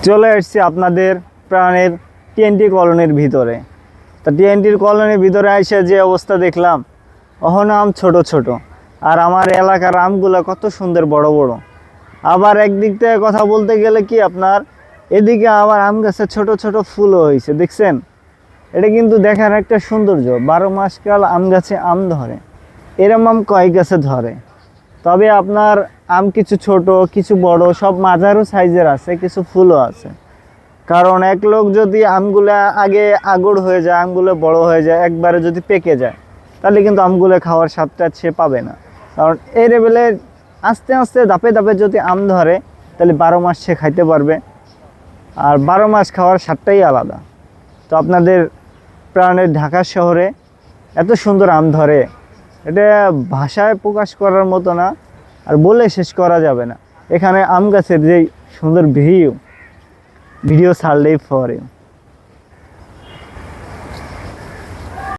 চলে আসছি আপনাদের প্রাণের টিএনটি কলোনির ভিতরে। তা টিএনটির কলোনির ভিতরে এসে যে অবস্থা দেখলাম, অহনো আম ছোট ছোট, আর আমার এলাকার আমগুলো কত সুন্দর বড় বড়। আবার একদিক থেকে কথা বলতে গেলে কি আপনার এদিকে আবার আম গাছে ছোট ছোট ফুলও হয়েছে, দেখছেন? এটা কিন্তু দেখার একটা সৌন্দর্য। 12 মাস কাল আম গাছে আম ধরে, এরম আম কয়েক গাছে ধরে। তবে আপনার আম কিছু ছোট কিছু বড় সব মাঝারো সাইজের আছে, কিছু ফুলও আছে। কারণ এক লোক যদি আমগুলো আগে আগড় হয়ে যায়, আমগুলো বড় হয়ে যায়, একবারে যদি পেকে যায়, তাহলে কিন্তু আমগুলো খাওয়ার স্বাদটা সে পাবে না। কারণ এই লেভেলে আস্তে আস্তে ধাপে ধাপে যদি আম ধরে, তাহলে 12 মাস সে খাইতে পারবে। আর 12 মাস খাওয়ার স্বাদটাই আলাদা। তো আপনাদের প্রাণের ঢাকা শহরে এত সুন্দর আম ধরে, এটা ভাষায় প্রকাশ করার মতো না, আর বলে শেষ করা যাবে না। এখানে আম গাছের যে সুন্দর ভিডিও ছাড়লেই পরে।